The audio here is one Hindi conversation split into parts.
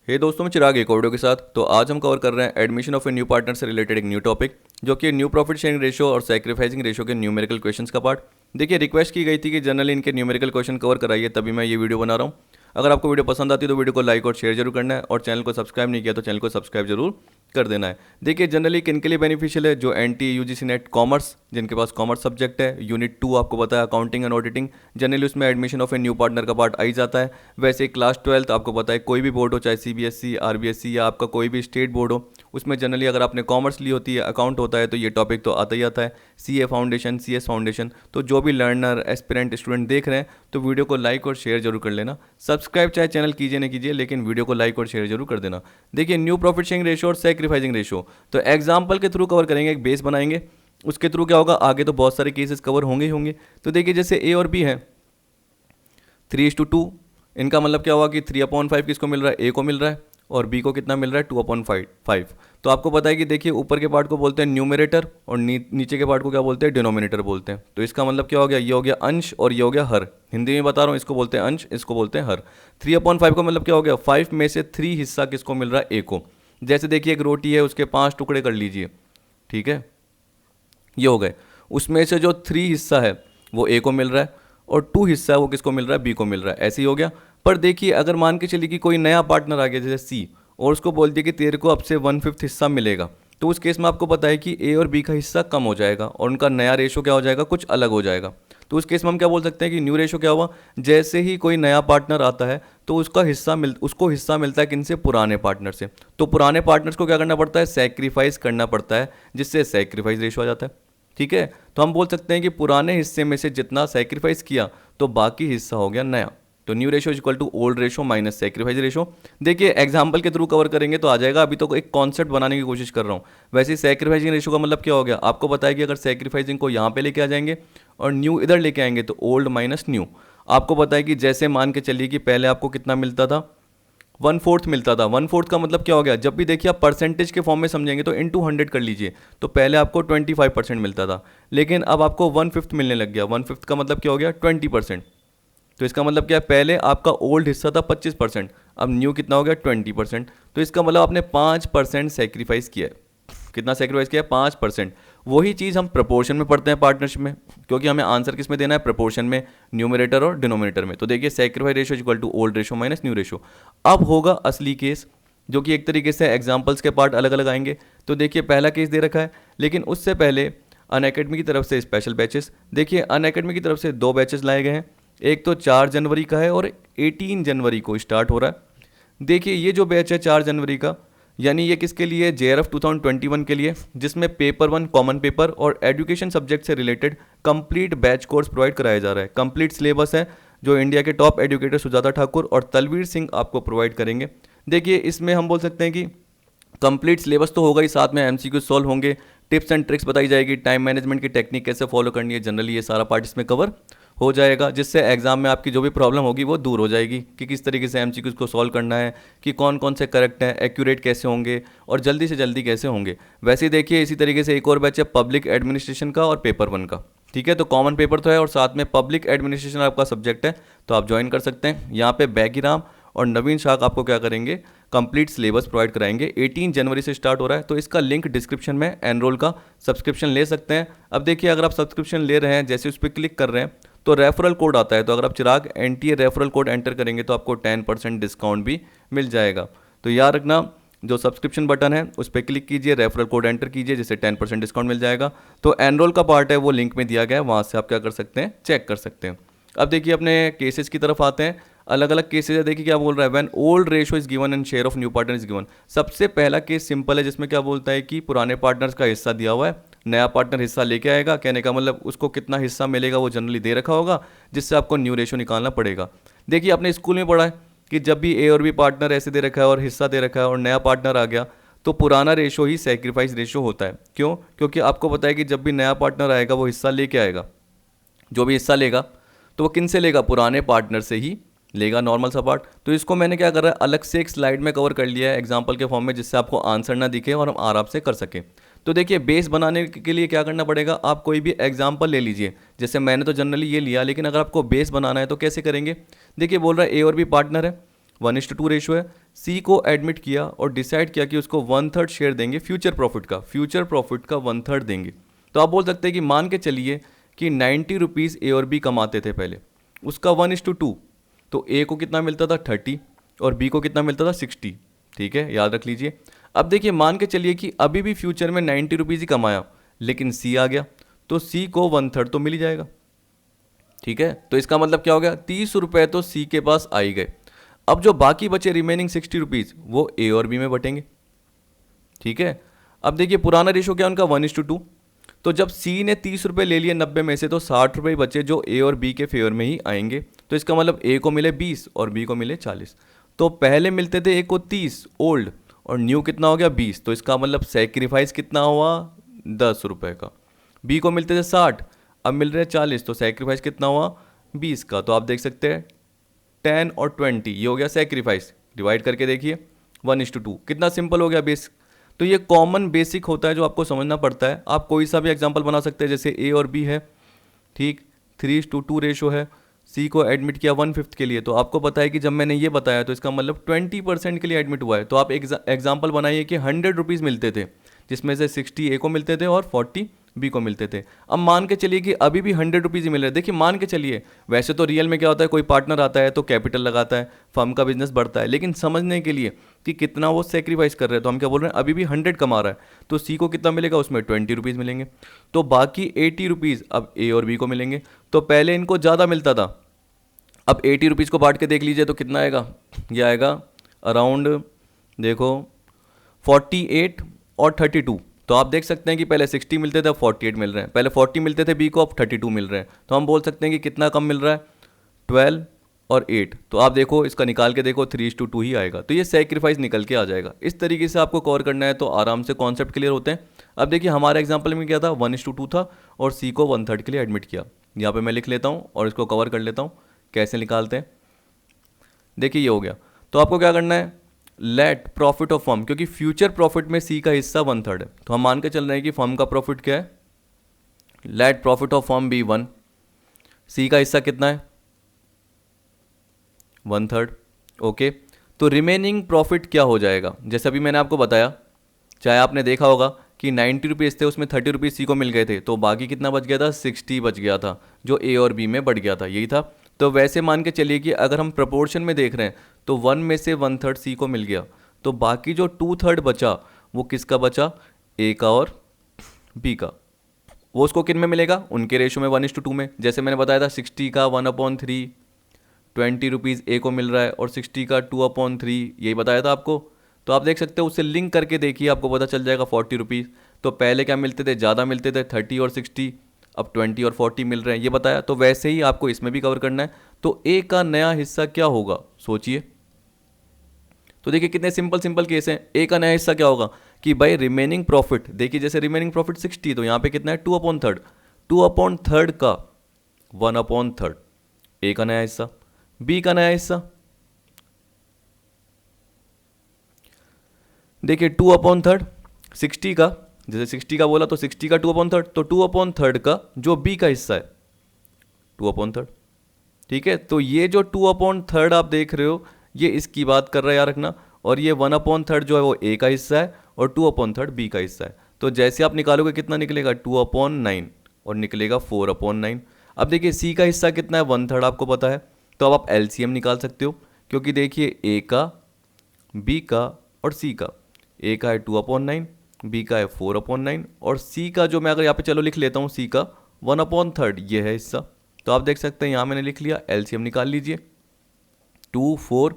दोस्तों, मैं चिराग एक वीडियो के साथ। तो आज हम कवर कर रहे हैं admission of a new partner से रिलेटेड एक न्यू टॉपिक, जो कि न्यू प्रॉफिट शेयरिंग रेशियो और सैक्रिफाइसिंग रेशियो के न्यूमेरिकल क्वेश्चंस का पार्ट। देखिए, रिक्वेस्ट की गई थी कि जनरली इनके न्यूमेरिकल क्वेश्चन कवर कराइए, तभी मैं ये वीडियो बना रहा हूँ। अगर आपको वीडियो पसंद आती है तो वीडियो को लाइक और शेयर जरूर करना है, और चैनल को सब्सक्राइब नहीं किया तो चैनल को सब्सक्राइब जरूर कर देना है। देखिए, जनरली किन के लिए बेनिफिशियल है? जो एनटी यूजीसी नेट कॉमर्स, जिनके पास कॉमर्स सब्जेक्ट है, यूनिट 2 आपको पता है अकाउंटिंग एंड ऑडिटिंग, जनरली उसमें admission of a new partner का पार्ट आ ही जाता है। वैसे क्लास 12 आपको पता है, कोई भी बोर्ड हो, चाहे सीबीएसई, आरबीएसई या आपका कोई भी स्टेट बोर्ड हो, उसमें जनरली अगर आपने कॉमर्स ली होती है, अकाउंट होता है, तो ये टॉपिक तो आता ही आता है। CA foundation, CS foundation. तो जो भी लर्नर, एस्पिरेंट, स्टूडेंट देख रहे हैं तो वीडियो को लाइक और शेयर जरूर कर लेना। सब्सक्राइब चाहे चैनल कीजिए नहीं कीजिए, लेकिन वीडियो को लाइक और शेयर जरूर कर देना। देखिए, न्यू प्रॉफिट शेयरिंग रेशियो और सैक्रिफाइसिंग रेशियो तो एग्जाम्पल के थ्रू कवर करेंगे, एक बेस बनाएंगे। उसके थ्रू क्या होगा, आगे तो बहुत सारे केसेस कवर होंगे ही होंगे। तो देखिए, जैसे ए और बी है 3:2, इनका मतलब क्या हुआ कि 3/5 किसको मिल रहा है? ए को मिल रहा है। और बी को कितना मिल रहा है? 2/5। तो आपको पता है कि देखिए, ऊपर के पार्ट को बोलते हैं न्यूमरेटर और नीचे के पार्ट को क्या बोलते हैं? डिनोमिनेटर बोलते हैं। तो इसका मतलब क्या हो गया? ये हो गया अंश और ये हो गया हर। हिंदी में बता रहा हूँ, इसको बोलते हैं अंश, इसको बोलते हैं हर। 3/5 का मतलब क्या हो गया? 5 में से 3 हिस्सा किसको मिल रहा है? ए को। जैसे देखिए, एक रोटी है, उसके 5 टुकड़े कर लीजिए, ठीक है, ये हो गए। उसमें से जो 3 हिस्सा है वो ए को मिल रहा है, और 2 हिस्सा है वो किसको मिल रहा है? बी को मिल रहा है। ऐसे ही हो गया। पर देखिए, अगर मान के चलिए कि कोई नया पार्टनर आ गया जैसे सी, और उसको बोल दिया कि तेरे को अब से 1/5 हिस्सा मिलेगा, तो उस केस में आपको पता है कि ए और बी का हिस्सा कम हो जाएगा और उनका नया रेशो क्या हो जाएगा? कुछ अलग हो जाएगा। तो उस केस में हम क्या बोल सकते हैं कि न्यू रेशो क्या हुआ? जैसे ही कोई नया पार्टनर आता है तो उसको हिस्सा मिलता है किनसे? पुराने पार्टनर से। तो पुराने पार्टनर्स को क्या करना पड़ता है? सैक्रिफाइस करना पड़ता है, जिससे सैक्रिफाइस रेशो आ जाता है। ठीक है, तो हम बोल सकते हैं कि पुराने हिस्से में से जितना सैक्रिफाइस किया तो बाकी हिस्सा हो गया नया। तो new ratio is equal to old ratio minus sacrifice ratio. देखिए, एग्जांपल के थ्रू कवर करेंगे तो आ जाएगा, अभी तो एक कॉन्सेप्ट बनाने की कोशिश कर रहा हूँ। वैसे सैक्रिफाइसिंग रेशो का मतलब क्या हो गया? आपको पता है कि अगर सैक्रिफाइसिंग को यहाँ पे लेके आ जाएंगे और न्यू इधर लेके आएंगे तो ओल्ड माइनस न्यू। आपको पता है कि जैसे मान के चलिए कि पहले आपको कितना मिलता था? 1/4 मिलता था। 1/4 का मतलब क्या हो गया? जब भी देखिए आप परसेंटेज के फॉर्म में समझेंगे तो इंटू 100 कर लीजिए। तो पहले आपको 25% मिलता था, लेकिन अब आपको 1/5 मिलने लग गया। 1/5 का मतलब क्या हो गया? 20%। तो इसका मतलब क्या है? पहले आपका ओल्ड हिस्सा था 25%, अब न्यू कितना हो गया? 20%। तो इसका मतलब आपने 5% सेक्रीफाइस किया है। कितना सेक्रीफाइस किया है? 5%। वही चीज़ हम प्रपोर्शन में पढ़ते हैं पार्टनरशिप में, क्योंकि हमें आंसर किस में देना है? प्रपोर्शन में, न्यूमरेटर और डिनोमिनेटर में। तो देखिए, sacrifice ratio equal to old ratio minus new ratio. अब होगा असली केस, जो कि एक तरीके से एग्जाम्पल्स के पार्ट अलग अलग आएंगे। तो देखिए, पहला केस दे रखा है, लेकिन उससे पहले अनअकैडमी की तरफ से स्पेशल बैचेस। देखिए, अनअकैडमी की तरफ से 2 बैचेस लाए गए हैं। एक तो 4 जनवरी का है और 18 जनवरी को स्टार्ट हो रहा है। देखिए, ये जो बैच है 4 जनवरी का, यानी ये किसके लिए? JRF 2021 के लिए, जिसमें पेपर 1 कॉमन पेपर और एजुकेशन सब्जेक्ट से related complete batch course provide कराया जा रहा है। कंप्लीट सिलेबस है, जो इंडिया के टॉप एजुकेटर सुजाता ठाकुर और तलवीर सिंह आपको प्रोवाइड करेंगे। देखिए, इसमें हम बोल सकते हैं कि कंप्लीट सिलेबस तो होगा ही, साथ में MCQ सॉल्व होंगे, टिप्स एंड ट्रिक्स बताई जाएगी, टाइम मैनेजमेंट की टेक्निक कैसे फॉलो करनी है, जनरली ये सारा पार्ट इसमें कवर हो जाएगा, जिससे एग्जाम में आपकी जो भी प्रॉब्लम होगी वो दूर हो जाएगी कि किस तरीके से MCQs को सॉल्व करना है, कि कौन कौन से करेक्ट हैं, एक्यूरेट कैसे होंगे और जल्दी से जल्दी कैसे होंगे। वैसे ही देखिए, इसी तरीके से एक और बैच है पब्लिक एडमिनिस्ट्रेशन का और पेपर 1 का। ठीक है, तो कॉमन पेपर तो है और साथ में पब्लिक एडमिनिस्ट्रेशन आपका सब्जेक्ट है, तो आप ज्वाइन कर सकते हैं। यहाँ पे बैगीराम और नवीन शाह आपको क्या करेंगे? कंप्लीट सिलेबस प्रोवाइड कराएंगे। 18 जनवरी से स्टार्ट हो रहा है, तो इसका लिंक डिस्क्रिप्शन में, एनरोल का सब्सक्रिप्शन ले सकते हैं। अब देखिए, अगर आप सब्सक्रिप्शन ले रहे हैं, जैसे उस पर क्लिक कर रहे हैं तो रेफरल कोड आता है, तो अगर आप चिराग NTA रेफरल कोड एंटर करेंगे तो आपको 10% डिस्काउंट भी मिल जाएगा। तो याद रखना, जो सब्सक्रिप्शन बटन है उस पर क्लिक कीजिए, रेफरल कोड एंटर कीजिए, जिससे 10% डिस्काउंट मिल जाएगा। तो एनरोल का पार्ट है वो लिंक में दिया गया है, वहाँ से आप क्या कर सकते हैं? चेक कर सकते हैं। अब देखिए, अपने केसेस की तरफ आते हैं। अलग अलग केसेस है। देखिए क्या बोल रहा है? When old ratio is given and share of new partner is given. सबसे पहला केस सिंपल है, जिसमें क्या बोलता है कि पुराने पार्टनर्स का हिस्सा दिया हुआ है, नया पार्टनर हिस्सा लेके आएगा। कहने का मतलब उसको कितना हिस्सा मिलेगा वो जनरली दे रखा होगा, जिससे आपको न्यू रेशो निकालना पड़ेगा। देखिए, आपने स्कूल में पढ़ा है कि जब भी ए और बी पार्टनर ऐसे दे रखा है और हिस्सा दे रखा है और नया पार्टनर आ गया, तो पुराना रेशो ही सेक्रीफाइस रेशो होता है। क्यों? क्योंकि आपको पता है कि जब भी नया पार्टनर आएगा वो हिस्सा लेके आएगा। जो भी हिस्सा लेगा तो वो किन से लेगा? पुराने पार्टनर से ही लेगा, नॉर्मल सा पार्ट। तो इसको मैंने क्या कर रहा है? अलग से एक स्लाइड में कवर कर लिया है एग्जाम्पल के फॉर्म में, जिससे आपको आंसर ना दिखे और हम आराम से कर सकें। तो देखिए, बेस बनाने के लिए क्या करना पड़ेगा? आप कोई भी एग्जाम्पल ले लीजिए। जैसे मैंने तो जनरली ये लिया, लेकिन अगर आपको बेस बनाना है तो कैसे करेंगे? देखिए, बोल रहा है ए और बी पार्टनर है 1:2 रेशो है। सी को एडमिट किया और डिसाइड किया कि उसको 1/3 शेयर देंगे फ्यूचर प्रॉफिट का, फ्यूचर प्रॉफिट का 1/3 देंगे। तो आप बोल सकते हैं कि मान के चलिए कि 90 रुपीज़ ए और बी कमाते थे पहले, उसका 1:2, तो ए को कितना मिलता था 30 और बी को कितना मिलता था 60। ठीक है, याद रख लीजिए। अब देखिए मान के चलिए कि अभी भी फ्यूचर में 90 रुपीज़ ही कमाया, लेकिन सी आ गया, तो सी को 1/3 तो मिल ही जाएगा। ठीक है, तो इसका मतलब क्या हो गया, 30 रुपये तो सी के पास आ ही गए। अब जो बाकी बचे रिमेनिंग 60 रुपीज़ वो ए और बी में बटेंगे। ठीक है, अब देखिए पुराना रेशो क्या है उनका 1:2। तो जब सी ने 30 रुपये ले लिए 90 में से, तो 60 रुपये बचे जो ए और बी के फेवर में ही आएंगे। तो इसका मतलब ए को मिले 20 और बी को मिले 40। तो पहले मिलते थे ए को 30 ओल्ड और न्यू कितना हो गया 20। तो इसका मतलब सेक्रीफाइस कितना हुआ 10 रुपये का। बी को मिलते थे 60, अब मिल रहे 40, तो सेक्रीफाइस कितना हुआ 20 का। तो आप देख सकते हैं 10 और 20 ये हो गया सेक्रीफाइस। डिवाइड करके देखिए 1:2, कितना सिंपल हो गया बेस। तो ये कॉमन बेसिक होता है जो आपको समझना पड़ता है। आप कोई सा भी एग्जांपल बना सकते हैं, जैसे ए और बी है, ठीक, 3:2 रेशो है, सी को एडमिट किया 1/5 के लिए। तो आपको पता है कि जब मैंने ये बताया तो इसका मतलब 20% के लिए एडमिट हुआ है। तो आप एग्जाम्पल बनाइए कि 100 रुपीज़ मिलते थे, जिसमें से 60 ए को मिलते थे और 40 बी को मिलते थे। अब मान के चलिए कि अभी भी 100 रुपीज़ ही मिल रहे हैं। देखिए मान के चलिए, वैसे तो रियल में क्या होता है, कोई पार्टनर आता है तो कैपिटल लगाता है, फर्म का बिजनेस बढ़ता है, लेकिन समझने के लिए कि कितना वो सेक्रीफाइस कर रहे हैं, तो हम क्या बोल रहे हैं, अभी भी 100 कमा रहा है, तो सी को कितना मिलेगा, उसमें 20 रुपीज़ मिलेंगे। तो बाकी 80 रुपीज़ अब ए और बी को मिलेंगे। तो पहले इनको ज़्यादा मिलता था, अब 80 रुपीज़ को बांट के देख लीजिए तो कितना आएगा, ये आएगा अराउंड देखो 48 और 32। तो आप देख सकते हैं कि पहले 60 मिलते थे अब 48 मिल रहे हैं, पहले 40 मिलते थे बी को अब 32 मिल रहे हैं। तो हम बोल सकते हैं कि कितना कम मिल रहा है 12 और 8। तो आप देखो इसका निकाल के देखो 3:2 ही आएगा। तो ये सेक्रीफाइस निकल के आ जाएगा। इस तरीके से आपको कवर करना है तो आराम से कॉन्सेप्ट क्लियर होते हैं। अब देखिए हमारे एग्जाम्पल में क्या था, 1:2 था और सी को 1/3 के लिए एडमिट किया। यहाँ पे मैं लिख लेता हूँ और इसको कवर कर लेता हूँ कैसे निकालते हैं। देखिए ये हो गया। तो आपको क्या करना है, लेट प्रॉफिट ऑफ फर्म, क्योंकि फ्यूचर प्रॉफिट में सी का हिस्सा 1/3 है, तो हम मान के चल रहे हैं कि फर्म का प्रॉफिट क्या है, let profit of firm B 1, C का हिस्सा कितना है 1/3। ओके, तो रिमेनिंग प्रॉफिट क्या हो जाएगा, जैसे अभी मैंने आपको बताया, चाहे आपने देखा होगा कि 90 रुपीज़ थे उसमें 30 रुपीज़ सी को मिल गए थे, तो बाकी कितना बच गया था 60 बच गया था, जो ए और बी में बढ़ गया था, यही था। तो वैसे मान के चलिए कि अगर हम प्रपोर्शन में देख रहे हैं तो 1 में से 1/3 सी को मिल गया, तो बाकी जो 2/3 बचा वो किसका बचा, ए का और बी का। वो उसको किन में मिलेगा, उनके रेशो में 1:2 में। जैसे मैंने बताया था 60 का 1/3 20 रुपीज़ ए को मिल रहा है और 60 का 2/3 यही बताया था आपको। तो आप देख सकते हो, उससे लिंक करके देखिए आपको पता चल जाएगा 40 रुपीज़। तो पहले क्या मिलते थे, ज़्यादा मिलते थे 30 और 60, अब 20 और 40 मिल रहे हैं, ये बताया। तो वैसे ही आपको इसमें भी कवर करना है। तो ए का नया हिस्सा क्या होगा सोचिए। तो देखिए कितने सिंपल सिंपल केस हैं। ए का नया हिस्सा क्या होगा कि भाई रिमेनिंग प्रॉफिट, देखिए जैसे रिमेनिंग प्रॉफिट 60, तो यहाँ पे कितना है 2/3, 2/3 का 1/3 ए का नया हिस्सा, बी का नया हिस्सा देखिए 2/3 60 का, जैसे 60 का बोला तो 60 का 2/3, तो 2/3 का जो बी का हिस्सा है 2/3। ठीक है, तो ये जो 2/3 आप देख रहे हो ये इसकी बात कर रहा है याद रखना, और ये 1/3 जो है वो ए का हिस्सा है और 2/3 बी का हिस्सा है। तो जैसे आप निकालोगे कितना निकलेगा 2/9 और निकलेगा 4/9। अब देखिए सी का हिस्सा कितना है 1/3 आपको पता है, तो अब आप एलसीएम निकाल सकते हो, क्योंकि देखिए ए का, बी का और सी का, ए का है 2/9, बी का है 4/9 और सी का जो मैं अगर यहाँ पे चलो लिख लेता हूँ सी का 1/3 ये है हिस्सा। तो आप देख सकते हैं यहाँ मैंने लिख लिया, एलसीएम निकाल लीजिए 2 4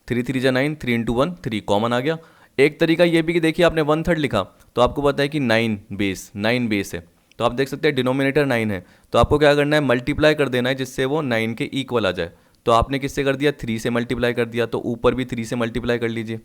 3 3 जा 9, 3 × 1 3 कॉमन आ गया। एक तरीका ये भी कि देखिए आपने 1/3 लिखा तो आपको पता है कि 9 बेस है, तो आप देख सकते हैं डिनोमिनेटर 9 है, तो आपको क्या करना है मल्टीप्लाई कर देना है जिससे वो 9 के इक्वल आ जाए। तो आपने किससे कर दिया 3 से मल्टीप्लाई कर दिया, तो ऊपर भी 3 से मल्टीप्लाई कर लीजिए,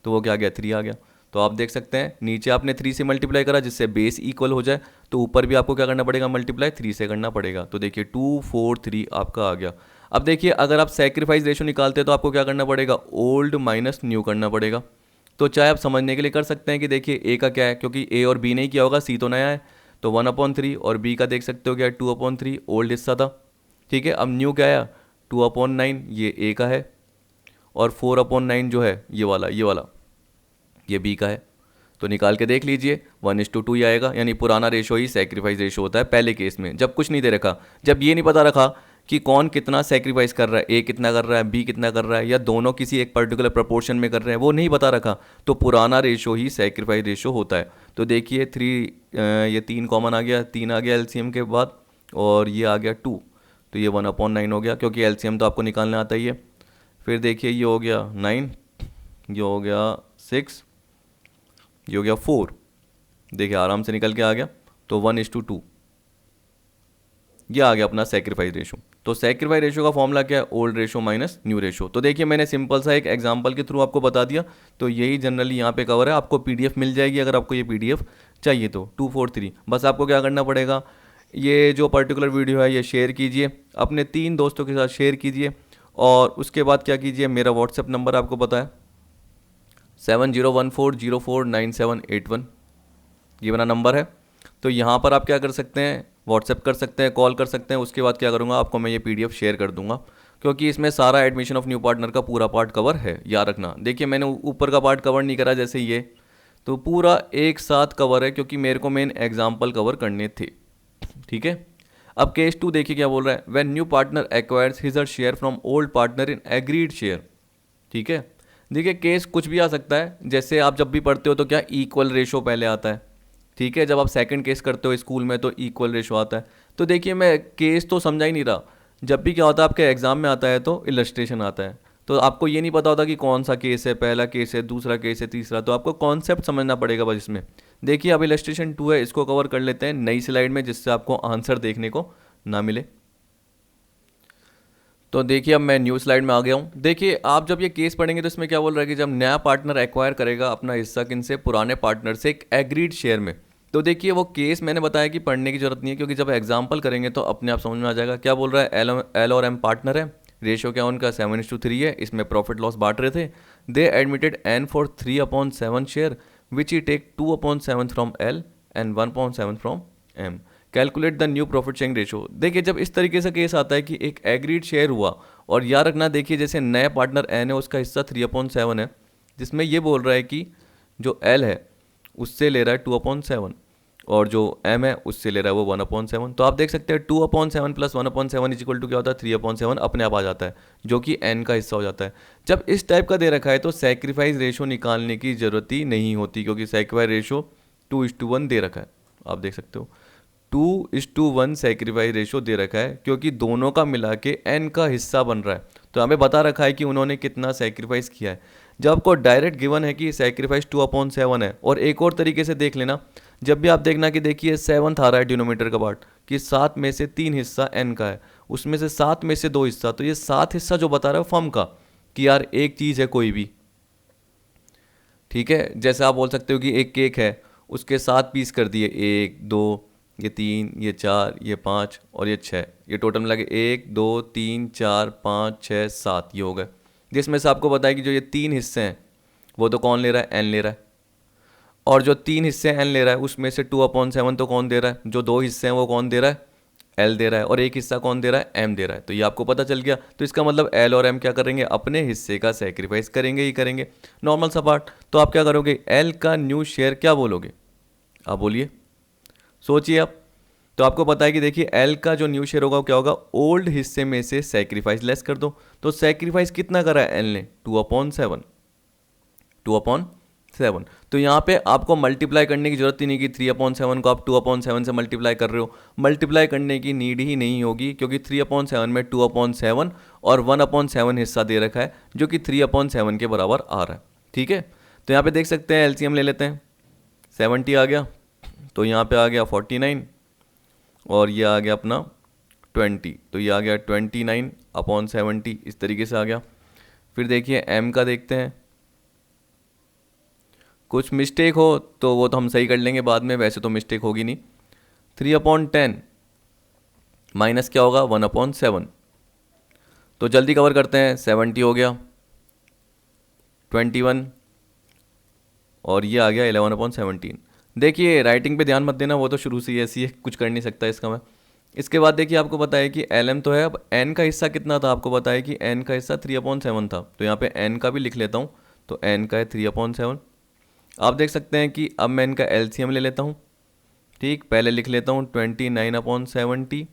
तो वो क्या आ गया 3 आ गया। तो आप देख सकते हैं नीचे आपने 3 से मल्टीप्लाई करा जिससे बेस इक्वल हो जाए, तो ऊपर भी आपको क्या करना पड़ेगा मल्टीप्लाई 3 से करना पड़ेगा। तो देखिए 2 4 3 आपका आ गया। अब देखिए अगर आप सेक्रीफाइस रेशो निकालते हैं तो आपको क्या करना पड़ेगा, ओल्ड माइनस न्यू करना पड़ेगा। तो चाहे आप समझने के लिए कर सकते हैं कि देखिए ए का क्या है, क्योंकि ए और बी नहीं किया होगा, सी तो नया है, तो 1/3 और बी का देख सकते हो क्या 2/3 ओल्ड हिस्सा था। ठीक है, अब न्यू क्या आया 2/9 ये ए का है और 4/9 जो है ये बी का है। तो निकाल के देख लीजिए 1:2 ही आएगा, यानी पुराना रेशो ही सेक्रीफाइस रेशो होता है पहले केस में, जब कुछ नहीं दे रखा, जब ये नहीं पता रखा कि कौन कितना सेक्रीफाइस कर रहा है, ए कितना कर रहा है, बी कितना कर रहा है, या दोनों किसी एक पर्टिकुलर प्रपोर्शन में कर रहे हैं, वो नहीं पता रखा, तो पुराना रेशो ही सेक्रीफाइस रेशो होता है। तो देखिए ये 3 कॉमन आ गया, 3 आ गया एलसीएम के बाद, और ये आ गया 2, तो ये 1/9 हो गया, क्योंकि एलसीएम तो आपको निकालना आता ही है। फिर देखिए ये हो गया 9, ये हो गया 6, ये हो गया 4, देखिए आराम से निकल के आ गया। तो 1:2 ये आ गया अपना सेक्रीफाइस रेशो। तो सेक्रीफाइस रेशो का फॉर्मूला क्या है? Old ratio minus new ratio. तो देखिए मैंने सिंपल सा एक एग्जांपल के थ्रू आपको बता दिया, तो यही जनरली यहाँ पे कवर है। आपको पीडीएफ मिल जाएगी अगर आपको ये पीडीएफ चाहिए तो 243। बस आपको क्या करना पड़ेगा, ये जो पर्टिकुलर वीडियो है ये शेयर कीजिए, अपने 3 दोस्तों के साथ शेयर कीजिए, और उसके बाद क्या कीजिए, मेरा व्हाट्सएप नंबर आपको पता है 7014049781, ये मेरा नंबर है। तो यहाँ पर आप क्या कर सकते हैं, व्हाट्सएप कर सकते हैं, कॉल कर सकते हैं। उसके बाद क्या करूँगा, आपको मैं ये पीडीएफ शेयर कर दूंगा, क्योंकि इसमें सारा एडमिशन ऑफ न्यू पार्टनर का पूरा पार्ट कवर है, याद रखना। देखिए मैंने ऊपर का पार्ट कवर नहीं करा जैसे ये, तो पूरा एक साथ कवर है, क्योंकि मेरे को मेन एग्जाम्पल कवर करने थे। ठीक है, अब केस 2 देखिए क्या बोल रहा है, when new partner acquires his or share from old partner in agreed share. ठीक है, देखिए केस कुछ भी आ सकता है, जैसे आप जब भी पढ़ते हो तो क्या इक्वल रेशो पहले आता है। ठीक है, जब आप सेकंड केस करते हो स्कूल में तो इक्वल रेशो आता है। तो देखिए मैं केस तो समझा ही नहीं रहा, जब भी क्या होता है आपके एग्जाम में आता है तो इलस्ट्रेशन आता है, तो आपको ये नहीं पता होता कि कौन सा केस है, पहला केस है, दूसरा केस है, तीसरा, तो आपको कॉन्सेप्ट समझना पड़ेगा बस इसमें। देखिए अब इलस्ट्रेशन 2 है, इसको कवर कर लेते हैं नई स्लाइड में, जिससे आपको आंसर देखने को ना मिले। तो देखिए अब मैं न्यू स्लाइड में आ गया हूँ। देखिए आप जब ये केस पढ़ेंगे तो इसमें क्या बोल रहा है कि जब नया पार्टनर एक्वायर करेगा अपना हिस्सा किनसे, पुराने पार्टनर से एक एग्रीड शेयर में। तो देखिए वो केस मैंने बताया कि पढ़ने की जरूरत नहीं है, क्योंकि जब एग्जाम्पल करेंगे तो अपने आप समझ में आ जाएगा। क्या बोल रहा है, एल और एम पार्टनर है, रेशियो क्या उनका 7:3 है, इसमें प्रॉफिट लॉस बांट रहे थे। They admitted N for 3/7 share which he take 2/7 from L and 1/7 from M. Calculate the new profit sharing ratio. देखिए जब इस तरीके से केस आता है कि एक एग्रीड शेयर हुआ, और याद रखना देखिए जैसे नए पार्टनर एन है उसका हिस्सा 3/7 है, जिसमें ये बोल रहा है कि जो एल है उससे ले रहा है 2/7, और जो एम है उससे ले रहा है वो 1/7। तो आप देख सकते हैं 2/7 प्लस 1/7 इज इक्वल टू क्या होता है, 3/7 अपने आप आ जाता है, जो कि एन का हिस्सा हो जाता है। जब इस टाइप का दे रखा है तो सेक्रीफाइस रेशो निकालने की जरूरत ही नहीं होती, क्योंकि सेक्रीफाइस रेशो 2:1 दे रखा है, आप देख सकते हो 2:1 सेक्रीफाइस रेशो दे रखा है, क्योंकि दोनों का मिला के एन का हिस्सा बन रहा है। तो हमें बता रखा है कि उन्होंने कितना सेक्रीफाइस किया है। जब आपको डायरेक्ट गिवन है कि सेक्रीफाइस 2/7 है, और एक और तरीके से देख लेना, जब भी आप देखना कि देखिए 7th आ रहा है डिनोमीटर का पार्ट, कि 7 में से 3 हिस्सा एन का है, उसमें से 7 में से 2 हिस्सा, तो ये 7 हिस्सा जो बता रहा है फर्म का, कि यार एक चीज़ है कोई भी। ठीक है, जैसे आप बोल सकते हो कि एक केक है, उसके 7 पीस कर दिए, 1 2 ये 3 ये 4 ये 5 और ये 6, ये टोटल मिला के 1 2 3 4 5 6 7 ये हो गए। जिसमें से आपको बताया कि जो ये 3 हिस्से हैं वो तो कौन ले रहा है, एन ले रहा है, और जो 3 हिस्से एन ले रहा है उसमें से 2/7 तो कौन दे रहा है, जो 2 हिस्से हैं वो कौन दे रहा है, एल दे रहा है, और एक हिस्सा कौन दे रहा है, एम दे रहा है। तो ये आपको पता चल गया। तो इसका मतलब एल और एम क्या करेंगे, अपने हिस्से का सेक्रीफाइस करेंगे ही करेंगे, नॉर्मल सा पार्ट। तो आप क्या करोगे, एल का न्यू शेयर क्या बोलोगे, आप बोलिए, सोचिए आप। तो आपको पता है कि देखिए एल का जो न्यू शेयर होगा वो क्या होगा, ओल्ड हिस्से में से सेक्रीफाइस लेस कर दो। तो सेक्रीफाइस कितना करा है एल ने, 2/7, 2/7। तो यहाँ पे आपको मल्टीप्लाई करने की जरूरत ही नहीं कि 3/7 को आप 2/7 से मल्टीप्लाई कर रहे हो, मल्टीप्लाई करने की नीड ही नहीं होगी, क्योंकि 3/7 में 2/7 और 1/7 हिस्सा दे रखा है, जो कि 3/7 के बराबर आ रहा है। ठीक है, तो यहाँ पे देख सकते हैं एलसीएम ले लेते हैं, 70 आ गया, तो यहाँ पे आ गया 49, और ये आ गया अपना 20, तो ये आ गया 29/70, इस तरीके से आ गया। फिर देखिए एम का देखते हैं, कुछ मिस्टेक हो तो वो तो हम सही कर लेंगे बाद में, वैसे तो मिस्टेक होगी नहीं। 3/10 माइनस क्या होगा, 1/7। तो जल्दी कवर करते हैं, 70 हो गया, 21, और ये आ गया 11/17। देखिए राइटिंग पे ध्यान मत देना, वो तो शुरू से ही ऐसी है, कुछ कर नहीं सकता इसका मैं। इसके बाद देखिए आपको पता है कि एल एम तो है, अब एन का हिस्सा कितना था, आपको पता है कि एन का हिस्सा 3/7 था, तो यहाँ पे एन का भी लिख लेता हूँ, तो एन का है 3/7। आप देख सकते हैं कि अब मैं इनका एलसीएम ले लेता हूँ। ठीक, पहले लिख लेता हूँ 29/70,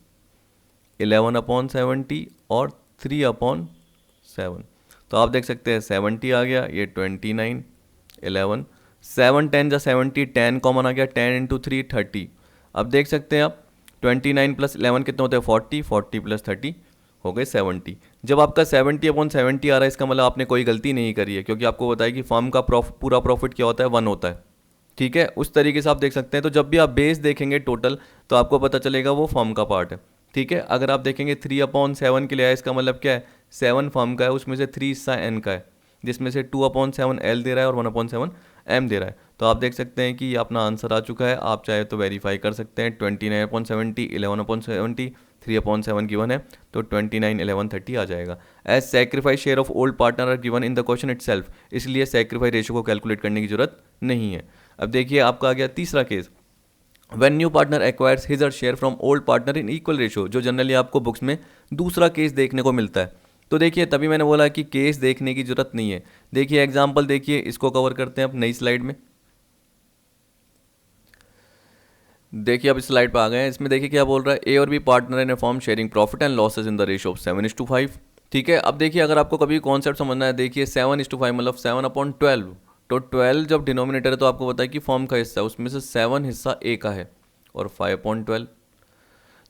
11/70 और 3/7। तो आप देख सकते हैं 70 आ गया, ये 29, 11, 7 10 जा 70, 10 कॉमन आ गया, 10 इंटू 3 30। अब देख सकते हैं आप 29 प्लस 11 कितने होते हैं 40, 40 प्लस 30 हो गए 70। जब आपका 70/70 आ रहा है इसका मतलब आपने कोई गलती नहीं करी है, क्योंकि आपको बताया कि फर्म का पूरा प्रॉफिट क्या होता है 1 होता है। ठीक है, उस तरीके से आप देख सकते हैं। तो जब भी आप बेस देखेंगे टोटल तो आपको पता चलेगा वो फर्म का पार्ट है। ठीक है, अगर आप देखेंगे 3/7 के लिए है, इसका मतलब क्या है 7 फर्म का है, उसमें से 3 हिस्सा एन का है, जिसमें से 2/7 एल दे रहा है और 1/7 एम दे रहा है। तो आप देख सकते हैं कि ये अपना आंसर आ चुका है। आप चाहे तो वेरीफाई कर सकते हैं, 29/70, 11/70, 3/7 गिवन है, तो 29, 11, 30 आ जाएगा। As sacrifice share of old partner are given in the question itself, इसलिए सेक्रीफाइस रेशियो को कैलकुलेट करने की जरूरत नहीं है। अब देखिए आपका आ गया तीसरा case, when new partner acquires his or share from old partner in equal ratio, जो जनरली आपको बुक्स में दूसरा केस देखने को मिलता है। तो देखिए तभी मैंने बोला कि केस देखने की जरूरत नहीं है। देखिए एग्जांपल देखिए, इसको कवर करते हैं अब नई स्लाइड में। देखिए अब इस स्लाइड पर आ गए हैं, इसमें देखिए क्या बोल रहा है, ए और B partner in a firm sharing profit and losses in the ratio of 7:5। ठीक है, अब देखिए अगर आपको कभी कॉन्सेप्ट समझना है, देखिए 7:5 मतलब 7/12, तो 12 जब डिनोमिनेटर है तो आपको पता है कि फॉर्म का हिस्सा है, उसमें से 7 हिस्सा ए का है और 5/12।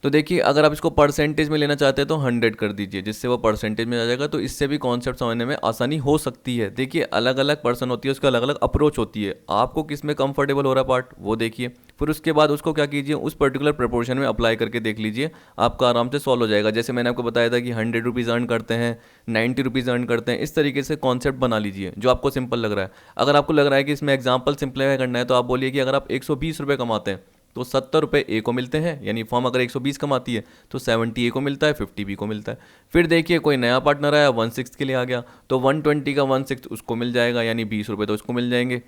तो देखिए अगर आप इसको परसेंटेज में लेना चाहते हैं तो 100 कर दीजिए, जिससे वो परसेंटेज में आ जाएगा, तो इससे भी कॉन्सेप्ट समझने में आसानी हो सकती है। देखिए अलग अलग पर्सन होती है, उसका अलग अलग अप्रोच होती है, आपको किस में कंफर्टेबल हो रहा है पार्ट वो देखिए, फिर उसके बाद उसको क्या कीजिए उस पर्टिकुलर प्रपोर्शन में अप्लाई करके देख लीजिए, आपका आराम से सॉल्व हो जाएगा। जैसे मैंने आपको बताया था कि 100 रुपीज़ अर्न करते हैं, 90 रुपीज़ अर्न करते हैं, इस तरीके से कॉन्सेप्ट बना लीजिए जो आपको सिंपल लग रहा है। अगर आपको लग रहा है कि इसमें एग्जाम्पल सिंप्लीफाई करना है तो आप बोलिए कि अगर आप 120 रुपये कमाते हैं तो 70 रुपये ए को मिलते हैं, यानी फॉर्म अगर 120 कमाती है तो 70 ए को मिलता है, 50 बी को मिलता है। फिर देखिए कोई नया पार्टनर आया 1/6 के लिए आ गया, तो 120 का 1/6 उसको मिल जाएगा, यानी 20 रुपये तो उसको मिल जाएंगे।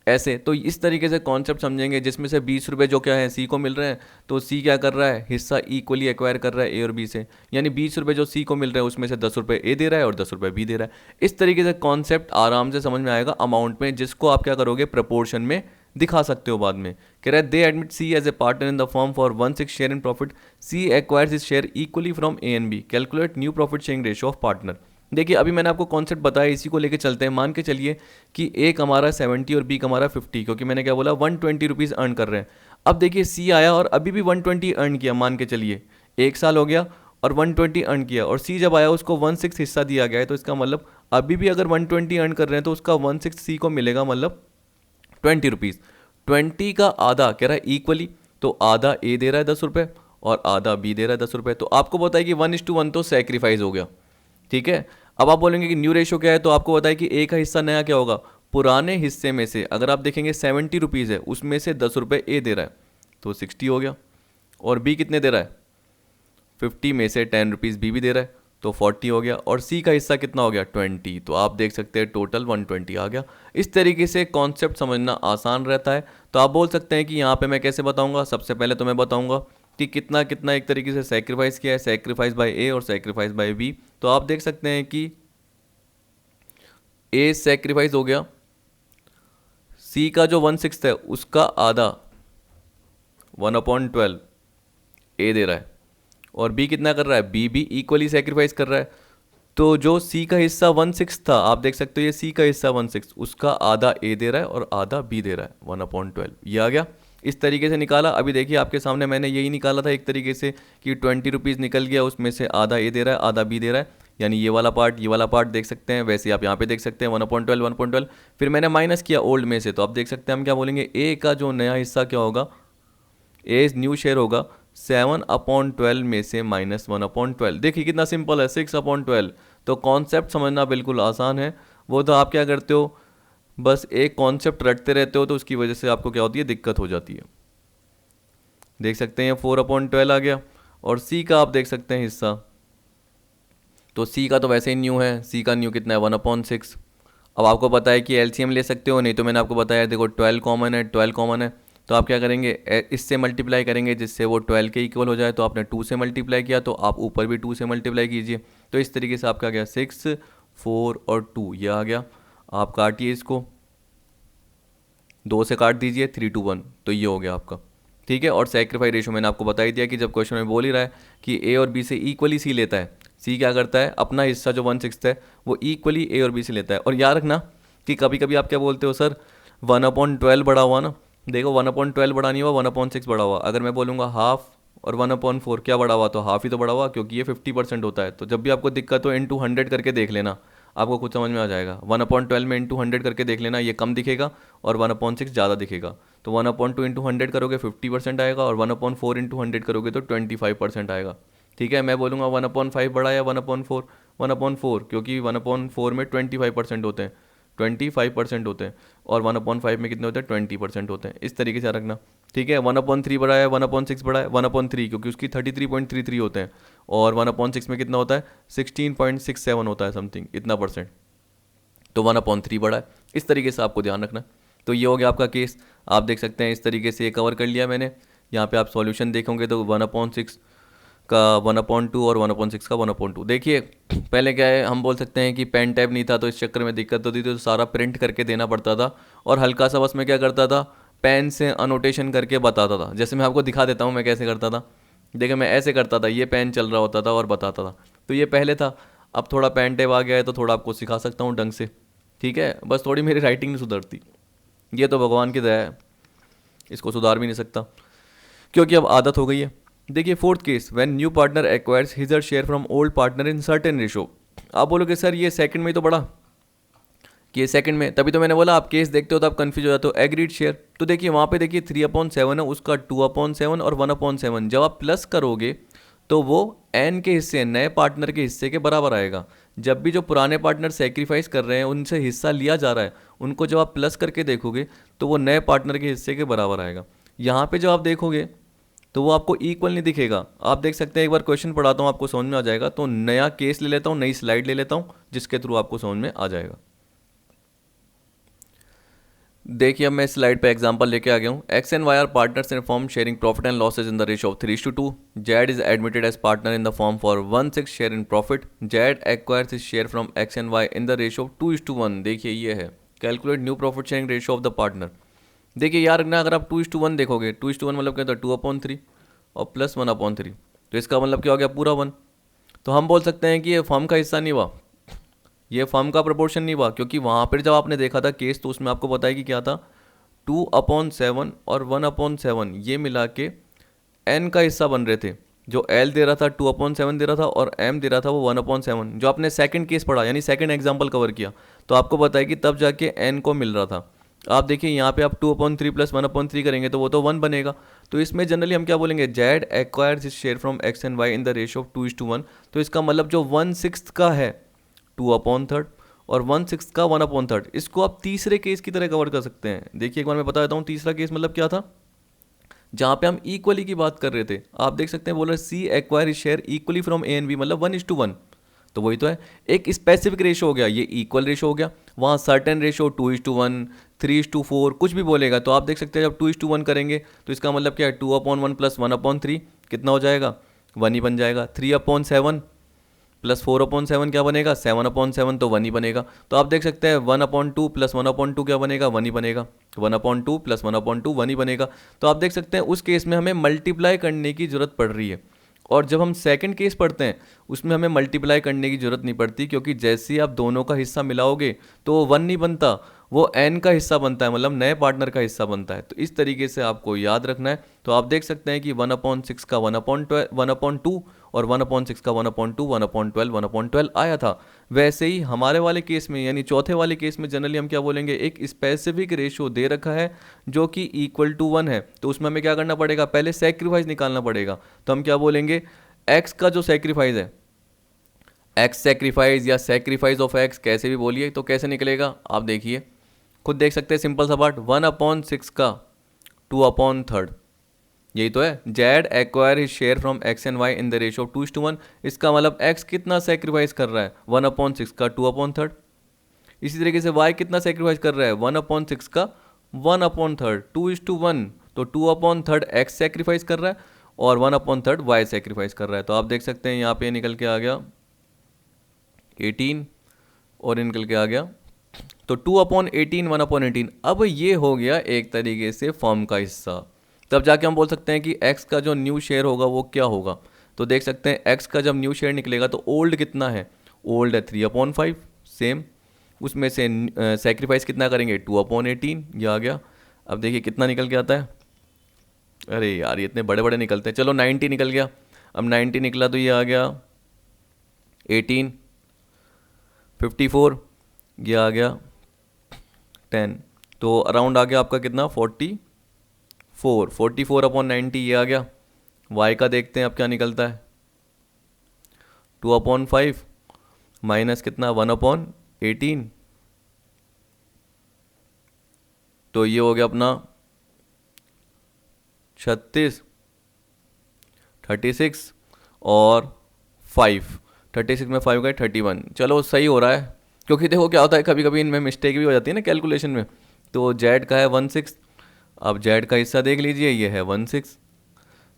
ऐसे तो इस तरीके से कॉन्सेप्ट समझेंगे, जिसमें से 20 रुपये जो क्या है सी को मिल रहे हैं, तो सी क्या कर रहा है हिस्सा इक्वली एक्वायर कर रहा है ए और बी से, यानी 20 रुपये जो सी को मिल रहे हैं उसमें से 10 रुपये ए दे रहा है और 10 रुपये बी दे रहा है। इस तरीके से कॉन्सेप्ट आराम से समझ में आएगा अमाउंट में, जिसको आप क्या करोगे प्रपोर्शन में दिखा सकते हो बाद में। कह रहा है they admit C as a partner in the firm for 1/6 share in profit, C acquires his share equally from A and B, calculate new profit sharing ratio of partner. देखिए अभी मैंने आपको कॉन्सेप्ट बताया, इसी को लेके चलते हैं। मान के चलिए कि ए कमा रहा है 70 और बी कमा रहा है 50, क्योंकि मैंने क्या बोला 120 रुपीज़ अर्न कर रहे हैं। अब देखिए सी आया और अभी भी 120 अर्न किया, मान के चलिए 1 साल हो गया और 120 अर्न किया, और सी जब आया उसको 1/6 हिस्सा दिया गया है, तो इसका मतलब अभी भी अगर 120 अर्न कर रहे हैं तो उसका 1/6 सी को मिलेगा, मतलब 20 रुपीज़। 20 का आधा कह रहा है इक्वली, तो आधा ए दे रहा है 10 रुपये और आधा बी दे रहा है 10 रुपये। तो आपको बताया कि 1:1 तो सेक्रीफाइस हो गया। ठीक है, अब आप बोलेंगे कि न्यू रेशियो क्या है, तो आपको बताया कि ए का हिस्सा नया क्या होगा, पुराने हिस्से में से अगर आप देखेंगे 70 रुपीज़ है, उसमें से 10 रुपये ए दे रहा है तो 60 हो गया, और बी कितने दे रहा है 50 में से 10 रुपीज़ बी भी दे रहा है तो 40 हो गया, और सी का हिस्सा कितना हो गया 20, तो आप देख सकते हैं टोटल 120 आ गया। इस तरीके से कॉन्सेप्ट समझना आसान रहता है। तो आप बोल सकते हैं कि यहाँ पे मैं कैसे बताऊँगा, सबसे पहले तो मैं बताऊँगा कि कितना कितना एक तरीके से सेक्रीफाइस किया है, सेक्रीफाइस बाय ए और सेक्रीफाइस बाय बी। तो आप देख सकते हैं कि ए सेक्रीफाइस हो गया, सी का जो 1/6 है उसका आधा 1/12 ए दे रहा है, और बी कितना कर रहा है, बी भी इक्वली सेक्रीफाइस कर रहा है। तो जो सी का हिस्सा 1/6 था, आप देख सकते हो ये सी का हिस्सा 1/6, उसका आधा ए दे रहा है और आधा बी दे रहा है 1/12, ये आ गया। इस तरीके से निकाला। अभी देखिए आपके सामने मैंने यही निकाला था एक तरीके से कि 20 रुपीज़ निकल गया, उसमें से आधा ए दे रहा है आधा बी दे रहा है, यानी ये वाला पार्ट देख सकते हैं। वैसे आप यहाँ पे देख सकते हैं 1/12 1/12, फिर मैंने माइनस किया ओल्ड में से, तो आप देख सकते हैं हम क्या बोलेंगे, ए का जो नया हिस्सा क्या होगा, ए न्यू शेयर होगा 7/12 में से -1/12। देखिए कितना सिंपल है, 6/12। तो कॉन्सेप्ट समझना बिल्कुल आसान है। वो तो आप क्या करते हो, बस एक कॉन्सेप्ट रटते रहते हो, तो उसकी वजह से आपको क्या होती है, दिक्कत हो जाती है। देख सकते हैं 4/12 आ गया, और सी का आप देख सकते हैं हिस्सा, तो सी का तो वैसे ही न्यू है, सी का न्यू कितना है 1/6। अब आपको पता है कि एलसीएम ले सकते हो, नहीं तो मैंने आपको बताया देखो 12 कॉमन है, 12 कॉमन है, तो आप क्या करेंगे, इससे मल्टीप्लाई करेंगे जिससे वो 12 के इक्वल हो जाए, तो आपने 2 से मल्टीप्लाई किया तो आप ऊपर भी 2 से मल्टीप्लाई कीजिए। तो इस तरीके से आपका गया 6, 4 और 2, ये आ गया। आप काटिए इसको, 2 से काट दीजिए, 3 to 1, तो ये हो गया आपका। ठीक है, और सेक्रीफाई रेशो मैंने आपको बता ही दिया कि जब क्वेश्चन में बोल ही रहा है कि ए और बी से इक्वली सी लेता है, सी क्या करता है, अपना हिस्सा जो 1/6 है वो इक्वली ए और बी से लेता है। और याद रखना कि कभी कभी आप क्या बोलते हो, सर 1/12 बढ़ा हुआ ना, देखो 1/12 बढ़ा नहीं हुआ, 1/6 बढ़ा हुआ। अगर मैं बोलूँगा हाफ और 1/4 क्या बढ़ा हुआ, तो हाफ ही तो बढ़ा हुआ, क्योंकि ये 50% होता है। तो जब भी आपको दिक्कत हो इंटू 100 करके देख लेना, आपको कुछ समझ में आ जाएगा। 1/12 में इंटू 100 करके देख लेना, ये कम दिखेगा और 1/6 ज़्यादा दिखेगा। तो 1/2 इंटू 100 करोगे 50% आएगा, और 1/4 इंटू 100 करोगे तो 25% आएगा। ठीक है, मैं बोलूँगा 1/5 बड़ा या 1/4, 1/4, क्योंकि 1/4 में 25% होते हैं, 25% होते हैं, और 1/5 में कितने होते हैं, 20% होते हैं। इस तरीके से रखना। ठीक है, 1/3 बड़ा है, 1/6 बड़ा है, 1/3 क्योंकि उसकी 33.33 होते हैं, और 1/6 में कितना होता है, 16.67 होता है समथिंग, इतना परसेंट। तो 1/3 बड़ा है। इस तरीके से आपको ध्यान रखना। तो ये हो गया आपका केस। आप देख सकते हैं इस तरीके से ये कवर कर लिया मैंने। यहाँ पे आप सॉल्यूशन देखोगे तो 1/6 का 1/2 और 1/6 का 1/2। देखिए पहले क्या है, हम बोल सकते हैं कि पेन टैब नहीं था तो इस चक्कर में दिक्कत होती थी, तो सारा प्रिंट करके देना पड़ता था, और हल्का सा बस मैं क्या करता था, पेन से अनोटेशन करके बताता था। जैसे मैं आपको दिखा देता हूँ मैं कैसे करता था। देखिए मैं ऐसे करता था, ये पेन चल रहा होता था और बताता था। तो ये पहले था, अब थोड़ा पेन टैब आ गया है तो थोड़ा आपको सिखा सकता हूँ ढंग से। ठीक है, बस थोड़ी मेरी राइटिंग नहीं सुधरती, ये तो भगवान की दया है, इसको सुधार भी नहीं सकता क्योंकि अब आदत हो गई है। देखिए fourth case, when new partner acquires his or share from old partner in certain ratio. आप बोलोगे सर ये सेकंड में ही तो पढ़ा कि ये सेकंड में, तभी तो मैंने बोला आप केस देखते हो तो आप कंफ्यूज हो जाते हो। एग्रीड शेयर, तो देखिए वहाँ पे देखिए 3/7 है, उसका 2/7 और 1/7, जब आप प्लस करोगे तो वो एन के हिस्से, नए पार्टनर के हिस्से के बराबर आएगा। जब भी जो पुराने पार्टनर सेक्रीफाइस कर रहे हैं उनसे हिस्सा लिया जा रहा है, उनको जब आप प्लस करके देखोगे तो वो नए पार्टनर के हिस्से के बराबर आएगा। यहाँ पे जब आप देखोगे तो वो आपको इक्वल नहीं दिखेगा। आप देख सकते हैं, एक बार क्वेश्चन पढ़ाता हूँ आपको समझ में आ जाएगा। तो नया केस ले लेता हूँ, नई स्लाइड ले लेता हूँ जिसके थ्रू आपको समझ में आ जाएगा। देखिए अब मैं स्लाइड पे एग्जांपल लेके आ गया हूँ। X and Y are partners in firm sharing profit and losses in the ratio of 3:2। Z is admitted as partner in the firm for 1/6 share in profit. Z acquires his share from X and Y in the ratio of 2:1। देखिए ये है, calculate new profit sharing ratio of the partner. देखिए यार ना, अगर आप 2:1 देखोगे, 2:1 मतलब क्या होता है, 2/3 और प्लस 1/3, तो इसका मतलब क्या हो गया, पूरा 1। तो हम बोल सकते हैं कि ये फर्म का हिस्सा नहीं हुआ, ये फर्म का प्रोपोर्शन नहीं हुआ, क्योंकि वहाँ पर जब आपने देखा था केस तो उसमें आपको पता है कि क्या था, 2/7 और 1/7 ये मिला के एन का हिस्सा बन रहे थे। जो एल दे रहा था 2/7 दे रहा था, और एम दे रहा था वो 1/7। जो आपने सेकंड केस पढ़ा यानी सेकंड एग्जांपल कवर किया, तो आपको पता है कि तब जाके एन को मिल रहा था। आप देखिए यहाँ पे आप 2/3 प्लस 1/3 करेंगे तो वो तो 1 बनेगा। तो इसमें जनरली हम क्या बोलेंगे, Z acquires his share from X and Y in the ratio of 2:1। तो इसका मतलब जो 1/6 का है 2/3 और 1/6 का 1/3, इसको आप तीसरे केस की तरह कवर कर सकते हैं। देखिए एक बार मैं बता देता हूँ तीसरा केस मतलब क्या था, जहाँ पे हम इक्वली की बात कर रहे थे। आप देख सकते हैं बोल रहे C acquire share equally from A and B, मतलब 1:1। तो वही तो है, एक स्पेसिफिक रेशो हो गया, ये इक्वल रेशो हो गया। वहाँ सर्टेन रेशो 2:1, 3:4 कुछ भी बोलेगा। तो आप देख सकते हैं जब 2:1 करेंगे तो इसका मतलब क्या है, 2/1 प्लस 1/3 कितना हो जाएगा, 1 ही बन जाएगा। 3/7 प्लस 4/7 क्या बनेगा, 7/7, तो 1 ही बनेगा। तो आप देख सकते हैं 1/2 प्लस 1/2 क्या बनेगा, 1 ही बनेगा। 1/2 प्लस 1/2 1 ही बनेगा। तो आप देख सकते हैं उस केस में हमें मल्टीप्लाई करने की जरूरत पड़ रही है, और जब हम सेकंड केस पढ़ते हैं उसमें हमें मल्टीप्लाई करने की जरूरत नहीं पड़ती, क्योंकि जैसे ही आप दोनों का हिस्सा मिलाओगे तो वो 1 नहीं बनता, वो एन का हिस्सा बनता है, मतलब नए पार्टनर का हिस्सा बनता है। तो इस तरीके से आपको याद रखना है। तो आप देख सकते हैं कि 1/6 का 1/2 और 1/6 का 1/2, 1/12, 1/12 आया था। वैसे ही हमारे वाले केस में यानी चौथे वाले केस में जनरली हम क्या बोलेंगे, एक स्पेसिफिक रेशियो दे रखा है जो कि इक्वल टू 1 है। तो उसमें हमें क्या करना पड़ेगा, पहले सेक्रीफाइस निकालना पड़ेगा। तो हम क्या बोलेंगे, एक्स का जो सेक्रीफाइस है, एक्स सेक्रीफाइस या सेक्रीफाइस ऑफ एक्स, कैसे भी बोलिए, तो कैसे निकलेगा आप देखिए, खुद देख सकते हैं। सिंपल सा पार्ट, 1/6 का 2/3, यही तो है। Z acquire his share from X and Y in the ratio of 2:1। इसका मतलब एक्स कितना सेक्रीफाइस कर रहा है, 1/6 का 2/3। इसी तरीके से वाई कितना सेक्रीफाइस कर रहा है, 1/6 का 1/3, 2:1। तो 2/3 एक्स सेक्रीफाइस कर रहा है और 1/3 वाई सेक्रीफाइस कर रहा है। तो आप देख सकते हैं यहाँ पे निकल के आ गया 18 और ये निकल के आ गया, तो 2/18 1/18। अब ये हो गया एक तरीके से फॉर्म का हिस्सा। तब जाके हम बोल सकते हैं कि x का जो न्यू शेयर होगा वो क्या होगा। तो देख सकते हैं x का जब न्यू शेयर निकलेगा तो ओल्ड कितना है, ओल्ड है 3/5 सेम, उसमें से सेक्रीफाइस कितना करेंगे 2/18, ये आ गया। अब देखिए कितना निकल के आता है, अरे यार ये इतने बड़े बड़े निकलते हैं, चलो 90 निकल गया। अब 90 निकला तो ये आ गया 18, 54, ये आ गया 10, तो अराउंड आ गया आपका कितना 44/90 ये आ गया। y का देखते हैं अब क्या निकलता है, 2/5 माइनस कितना 1/18, तो ये हो गया अपना 36, 36 और 36 में 5 गए 31। चलो सही हो रहा है, क्योंकि देखो क्या होता है कभी कभी इनमें मिस्टेक भी हो जाती है ना कैलकुलेशन में। तो जेड का है 16, अब जेड का हिस्सा देख लीजिए ये है 16।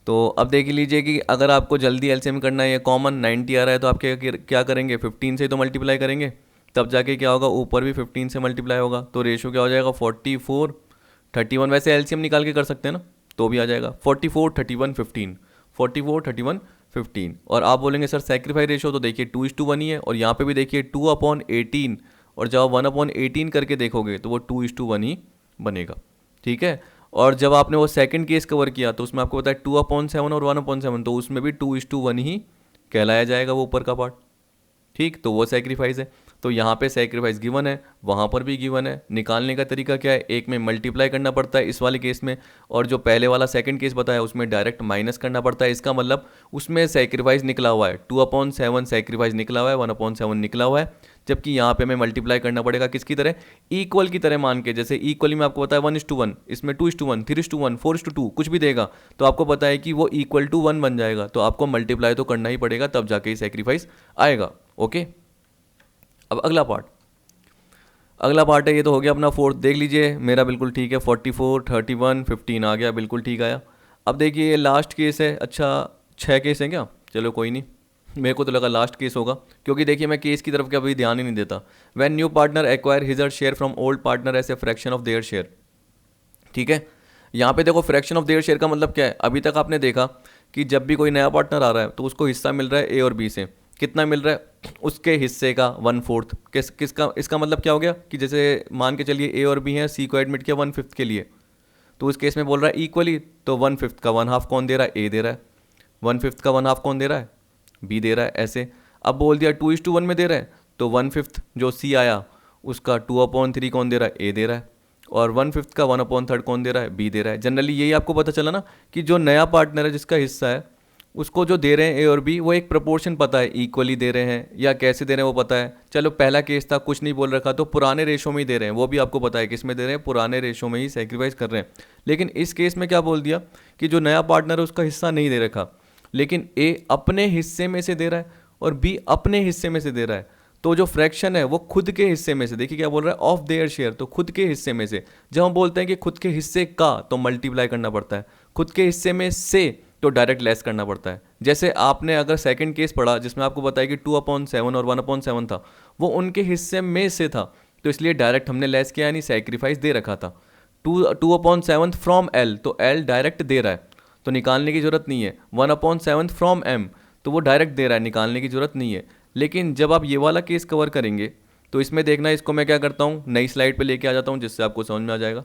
तो अब देख लीजिए कि अगर आपको जल्दी एलसीएम करना है, ये कॉमन 90 आ रहा है तो आप क्या करेंगे 15 से तो मल्टीप्लाई करेंगे, तब जाके क्या होगा ऊपर भी 15 से मल्टीप्लाई होगा, तो रेशियो क्या हो जाएगा 44 31। वैसे एलसीएम निकाल के कर सकते हैं ना तो भी आ जाएगा 44 31 15, 44 31 15। और आप बोलेंगे सर सेक्रीफाई रेशियो, तो देखिए 2:1 ही है, और यहाँ पे भी देखिए 2/18, और जब 1/18 करके देखोगे तो वो 2:1 ही बनेगा, ठीक है। और जब आपने वो सेकंड केस कवर किया तो उसमें आपको पता है 2/7 और 1/7, तो उसमें भी 2:1 ही कहलाया जाएगा वो ऊपर का पार्ट, ठीक। तो वो सेक्रीफाइस है, तो यहाँ पे सेक्रीफाइस गिवन है, वहाँ पर भी गिवन है। निकालने का तरीका क्या है, एक में मल्टीप्लाई करना पड़ता है इस वाले केस में, और जो पहले वाला सेकंड केस बताया उसमें डायरेक्ट माइनस करना पड़ता है। इसका मतलब उसमें सेक्रीफाइस निकला हुआ है 2/7 सेक्रीफाइस निकला हुआ है, 1/7 निकला हुआ है, जबकि यहाँ पे हमें मल्टीप्लाई करना पड़ेगा किसकी तरह, इक्वल की तरह मान के। जैसे इक्वली में आपको पता है 1:1, इसमें 2:1 3:1 4:2 कुछ भी देगा, तो आपको पता है कि वो इक्वल टू 1 बन जाएगा, तो आपको मल्टीप्लाई तो करना ही पड़ेगा, तब जाके ही सेक्रीफाइस आएगा, ओके। अब अगला पार्ट है, ये तो हो गया अपना फोर्थ। देख लीजिए मेरा बिल्कुल ठीक है, 44 31 15 आ गया, बिल्कुल ठीक आया। अब देखिए ये लास्ट केस है, अच्छा 6 केस हैं क्या, चलो कोई नहीं, मेरे को तो लगा लास्ट केस होगा, क्योंकि देखिए मैं केस की तरफ कभी ध्यान ही नहीं देता। When new partner acquire his share from old partner as a fraction of their share, ठीक है। यहाँ पे देखो फ्रैक्शन ऑफ देयर शेयर का मतलब क्या है, अभी तक आपने देखा कि जब भी कोई नया पार्टनर आ रहा है तो उसको हिस्सा मिल रहा है ए और बी से, कितना मिल रहा है, उसके हिस्से का 1/4। किसका, इसका मतलब क्या हो गया कि जैसे मान के चलिए ए और बी हैं, सी को एडमिट किया 1/5 के लिए, तो उस केस में बोल रहा है इक्वली, तो 1/5 का 1/2 कौन दे रहा है, ए दे रहा है, 1/5 का 1/2 कौन दे रहा है, बी दे रहा है, ऐसे। अब बोल दिया 2:1 में दे रहा है, तो 1/5 जो सी आया उसका 2/3 कौन दे रहा है, ए दे रहा है, और 1/5 का 1/3 कौन दे रहा है, बी दे रहा है। जनरली यही आपको पता चला ना कि जो नया पार्टनर है जिसका हिस्सा है उसको जो दे रहे हैं ए और बी, वो एक प्रपोर्शन पता है, इक्वली दे रहे हैं या कैसे दे रहे हैं वो पता है। चलो पहला केस था कुछ नहीं बोल रखा, तो पुराने रेशो में ही दे रहे हैं, वो भी आपको पता है किस में दे रहे हैं, पुराने रेशो में ही सेक्रीफाइस कर रहे हैं। लेकिन इस केस में क्या बोल दिया कि जो नया पार्टनर है उसका हिस्सा नहीं दे रखा, लेकिन ए अपने हिस्से में से दे रहा है और बी अपने हिस्से में से दे रहा है, तो जो फ्रैक्शन है वो खुद के हिस्से में से, देखिए क्या बोल रहा है, ऑफ देयर शेयर, तो खुद के हिस्से में से। जब हम बोलते हैं कि खुद के हिस्से का, तो मल्टीप्लाई करना पड़ता है, खुद के हिस्से में से तो डायरेक्ट लेस करना पड़ता है। जैसे आपने अगर सेकंड केस पढ़ा जिसमें आपको बताया कि 2/7 और 1/7 था, वो उनके हिस्से में से था, तो इसलिए डायरेक्ट हमने लेस किया, यानी सेक्रीफाइस दे रखा था। 2/7 फ्रॉम एल, तो एल डायरेक्ट दे रहा है तो निकालने की जरूरत नहीं है। 1/7 फ्रॉम एम, तो वो डायरेक्ट दे रहा है, निकालने की जरूरत नहीं है। लेकिन जब आप ये वाला केस कवर करेंगे तो इसमें देखना, इसको मैं क्या करता हूँ, नई स्लाइड पे लेके आ जाता हूँ जिससे आपको समझ में आ जाएगा।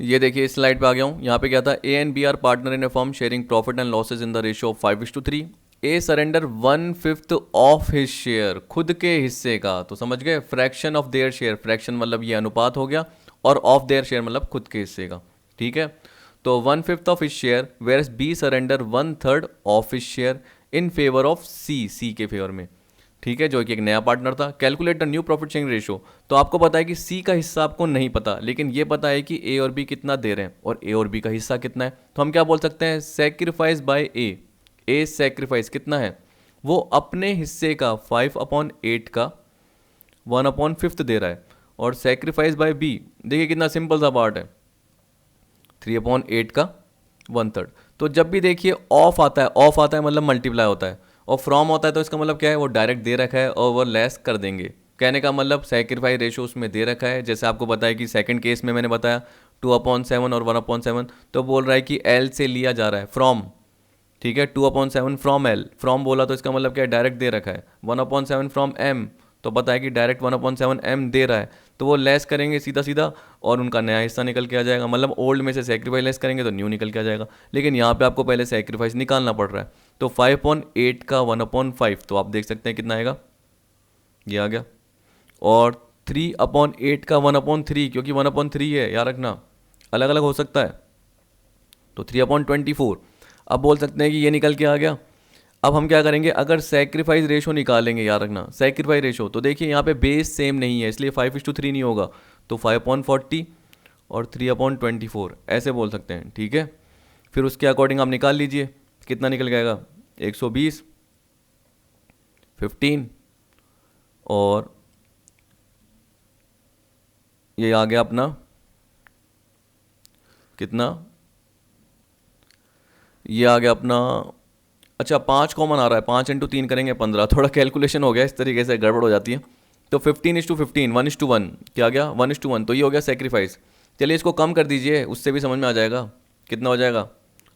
ये देखिए इस स्लाइड पे आ गया हूँ। यहाँ पे क्या था, A and B are partner in a firm sharing profit and losses in the ratio of 5:3। A surrender 1/5 of his share, खुद के हिस्से का, तो समझ गए, fraction of their share, fraction मतलब ये अनुपात हो गया, और ऑफ देयर शेयर मतलब खुद के हिस्से का, ठीक है। तो 1/5 of his share, where B surrender 1/3 of his share in favour of C, C के फेवर में, ठीक है, जो कि एक नया पार्टनर था। Calculate the new profit sharing ratio, तो आपको पता है कि सी का हिस्सा आपको नहीं पता, लेकिन ये पता है कि ए और बी कितना दे रहे हैं और ए और बी का हिस्सा कितना है, तो हम क्या बोल सकते हैं, sacrifice by A. A sacrifice कितना है, वो अपने हिस्से का 5/8 का 1/5 दे रहा है, और सेक्रीफाइस बाय बी, देखिए कितना सिंपल सा पार्ट है, 3/8 का 1/3। तो जब भी देखिए ऑफ आता है मतलब मल्टीप्लाई होता है, और फ्रॉम होता है तो इसका मतलब क्या है, वो डायरेक्ट दे रखा है और वो लेस कर देंगे। कहने का मतलब सेक्रीफाइस रेशो उसमें दे रखा है। जैसे आपको बताया कि सेकंड केस में मैंने बताया 2/7 और 1/7, तो बोल रहा है कि एल से लिया जा रहा है फ्रॉम, ठीक है, 2/7 फ्रॉम एल, फ्रॉम बोला तो इसका मतलब क्या है, डायरेक्ट दे रखा है। 1/7 फ्रॉम एम, तो पता है कि डायरेक्ट 1/7 एम दे रहा है, तो वो लेस करेंगे सीधा सीधा और उनका नया हिस्सा निकल के आ जाएगा। मतलब ओल्ड में से सेक्रीफाइस लेस करेंगे तो न्यू निकल के आ जाएगा। लेकिन यहाँ पे आपको पहले सेक्रीफाइस निकालना पड़ रहा है, तो 5/8 का 1/5, तो आप देख सकते हैं कितना आएगा, ये आ गया। और 3/8 का 1/3, क्योंकि 1/3 है, याद रखना अलग अलग हो सकता है, तो 3/24। अब बोल सकते हैं कि ये निकल के आ गया। अब हम क्या करेंगे, अगर सेक्रीफाइस रेशो निकालेंगे, याद रखना सेक्रीफाइस रेशो, तो देखिए यहाँ पे बेस सेम नहीं है, इसलिए 5:3 नहीं होगा, तो 5/40 और 3/24 ऐसे बोल सकते हैं, ठीक है। फिर उसके अकॉर्डिंग आप निकाल लीजिए कितना निकल जाएगा, 120, 15 और ये आ गया अपना कितना, ये आ गया अपना, अच्छा 5 कॉमन आ रहा है, 5 × 3 करेंगे 15, थोड़ा कैलकुलेशन हो गया इस तरीके से गड़बड़ हो जाती है। तो 15:15, 1:1, क्या आ गया 1:1, तो ये हो गया सेक्रीफाइस। चलिए इसको कम कर दीजिए, उससे भी समझ में आ जाएगा कितना हो जाएगा,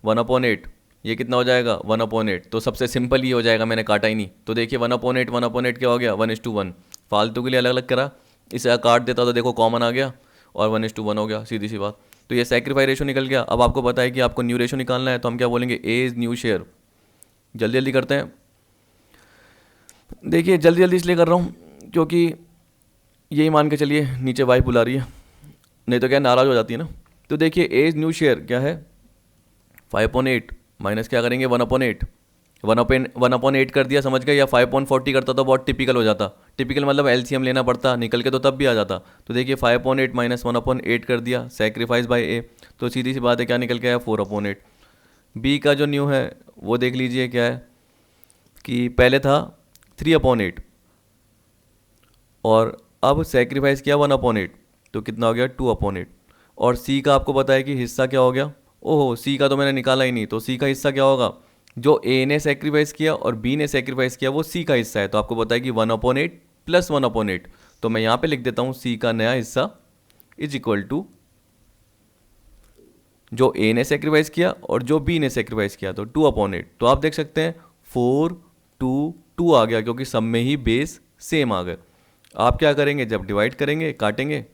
1/8, ये कितना हो जाएगा 1/8, तो सबसे सिंपल ये हो जाएगा, मैंने काटा ही नहीं। तो देखिए 1/8, 1/8 क्या हो गया 1:1, फालतू के लिए अलग अलग करा, इसे काट देता तो देखो कॉमन आ गया और 1:1 हो गया, सीधी सी बात। तो ये सेक्रीफाइस रेशो निकल गया। अब आपको पता है कि आपको न्यू रेशो निकालना है, तो हम क्या बोलेंगे, ए इज़ न्यू शेयर। जल्दी जल्दी करते हैं, देखिए जल्दी जल्दी इसलिए कर रहा हूँ क्योंकि यही मान के चलिए नीचे वाइफ बुला रही है, नहीं तो क्या नाराज़ हो जाती है ना। तो देखिए एज न्यू शेयर क्या है, 5/8 माइनस क्या करेंगे 1/8, 1/8 कर दिया, समझ गए, या 5/40 करता तो बहुत टिपिकल हो जाता, टिपिकल मतलब एलसीएम लेना पड़ता, निकल के तो तब भी आ जाता। तो देखिए 5/8 माइनस 1/8 कर दिया, सेक्रीफाइस बाय ए, तो सीधी सी बात है क्या निकल के आया 4/8। बी का जो न्यू है वो देख लीजिए क्या है, कि पहले था 3/8 और अब सेक्रीफाइस किया 1/8, तो कितना हो गया 2/8। और सी का आपको पता है कि हिस्सा क्या हो गया, ओहो सी का तो मैंने निकाला ही नहीं, तो सी का हिस्सा क्या होगा, जो ए ने सेक्रीफाइस किया और बी ने सेक्रीफाइस किया वो सी का हिस्सा है, तो आपको पता है कि 1/8 + 1/8, तो मैं यहाँ पे लिख देता हूँ सी का नया हिस्सा इज इक्वल टू जो ए ने सेक्रीफाइस किया और जो बी ने सेक्रीफाइस किया, तो 2/8। तो आप देख सकते हैं 4 2 2 आ गया, क्योंकि सब में ही बेस सेम आ गए। आप क्या करेंगे, जब डिवाइड करेंगे काटेंगे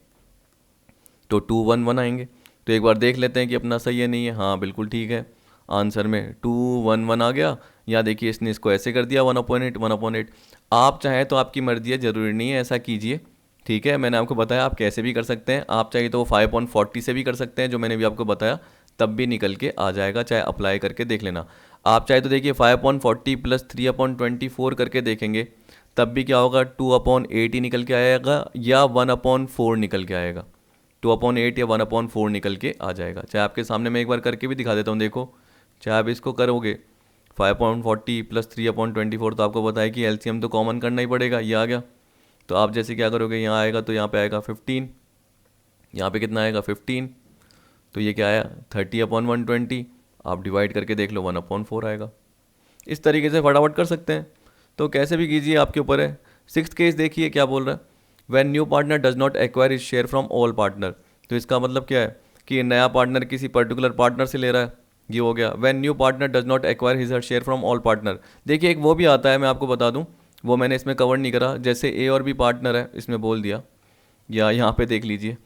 तो 2 1 1 आएंगे। तो एक बार देख लेते हैं कि अपना सही है नहीं है, हाँ बिल्कुल ठीक है, आंसर में 2 1 1 आ गया। या देखिए इसने इसको ऐसे कर दिया 1/8 1/8। आप चाहें तो आपकी मर्जी है, ज़रूरी नहीं है ऐसा कीजिए, ठीक है, मैंने आपको बताया आप कैसे भी कर सकते हैं। आप चाहिए तो 5/40 से भी कर सकते हैं, जो मैंने भी आपको बताया, तब भी निकल के आ जाएगा, चाहे अप्लाई करके देख लेना। आप चाहे तो देखिए 5/40 + 3/24 करके देखेंगे, तब भी क्या होगा 2/8 ही निकल के आएगा या 1/4 निकल के आएगा, 2/8 या 1/4 निकल के आ जाएगा। चाहे आपके सामने मैं एक बार करके भी दिखा देता हूँ, देखो चाहे आप इसको करोगे 5/40 + 3/24, तो आपको पता है कि एलसीएम तो कॉमन करना ही पड़ेगा, ये आ गया। तो आप जैसे क्या करोगे, यहाँ आएगा तो यहाँ पे आएगा 15, यहाँ पे कितना आएगा 15, तो ये क्या आया 30/120, आप डिवाइड करके देख लो 1/4 आएगा। इस तरीके से फटाफट कर सकते हैं, तो कैसे भी कीजिए आपके ऊपर है। 6th केस देखिए क्या बोल रहा है, when new partner does not acquire his share from all partner. तो इसका मतलब क्या है कि नया पार्टनर किसी पर्टिकुलर पार्टनर से ले रहा है, ये हो गया। When new partner does not acquire his her share from all partner, देखिए एक वो भी आता है, मैं आपको बता दूं, वो मैंने इसमें कवर नहीं करा, जैसे ए और बी पार्टनर है इसमें बोल दिया, या यहाँ पे देख लीजिए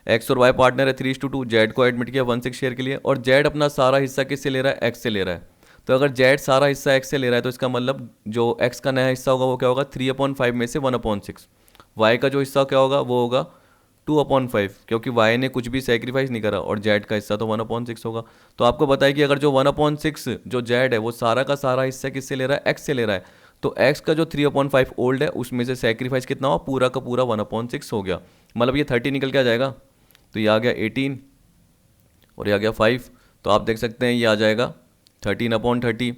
एक्स और वाई पार्टनर है 3:2, जेड को एडमिट किया 1/6 शेयर के लिए, और जेड अपना सारा हिस्सा किससे ले रहा है, एक्स से ले रहा है। तो अगर जेड सारा हिस्सा एक्स से ले रहा है तो इसका मतलब जो एक्स का नया हिस्सा होगा वो क्या होगा 3/5 में से 1/6। वाई का जो हिस्सा क्या होगा वो होगा 2/5, क्योंकि वाई ने कुछ भी सेक्रीफाइस नहीं करा, और जेड का हिस्सा तो 1/6 होगा। तो आपको बताया कि अगर जो 1/6 जो जेड है वो सारा का सारा हिस्सा किससे ले रहा है, एक्स से ले रहा है, तो एक्स का जो 3/5 ओल्ड है उसमें से सेक्रीफाइस कितना हुआ, पूरा का पूरा 1/6 हो गया, मतलब ये 30 निकल के आ जाएगा। तो ये आ गया 18 और ये आ गया 5, तो आप देख सकते हैं ये आ जाएगा 13/30,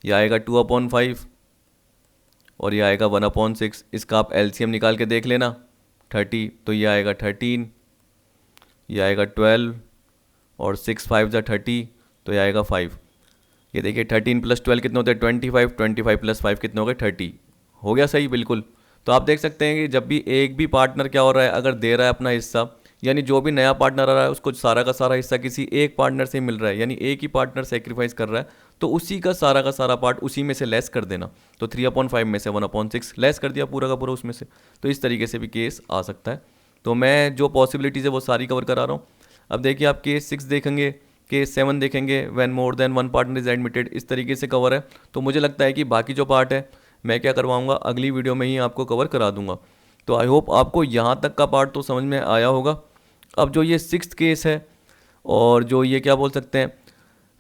ये आएगा 2/5 और ये आएगा 1/6। इसका आप एलसीएम निकाल के देख लेना 30, तो ये आएगा 13, ये आएगा 12 और 6 5 ज़ा 30, तो ये आएगा 5। ये देखिए 13 + 12 कितने होते हैं 25, 25 + 5 कितने हो गए 30। हो गया सही बिल्कुल। तो आप देख सकते हैं कि जब भी एक भी पार्टनर क्या हो रहा है, अगर दे रहा है अपना हिस्सा, यानी जो भी नया पार्टनर आ रहा है उसको सारा का सारा हिस्सा किसी एक पार्टनर से मिल रहा है, यानी एक ही पार्टनर सेक्रीफाइस कर रहा है, तो उसी का सारा पार्ट उसी में से लेस कर देना। तो 3/5 में से 1/6 लेस कर दिया पूरा का पूरा उसमें से। तो इस तरीके से भी केस आ सकता है। तो मैं जो पॉसिबिलिटीज़ है वो सारी कवर करा रहा हूँ। अब देखिए आप केस 6 देखेंगे, केस 7 देखेंगे, when more than one partner is admitted, इस तरीके से कवर है। तो मुझे लगता है कि बाकी जो पार्ट है मैं क्या करवाऊंगा, अगली वीडियो में ही आपको कवर करा दूंगा। तो आई होप आपको यहाँ तक का पार्ट तो समझ में आया होगा। अब जो ये 6th केस है और जो ये क्या बोल सकते हैं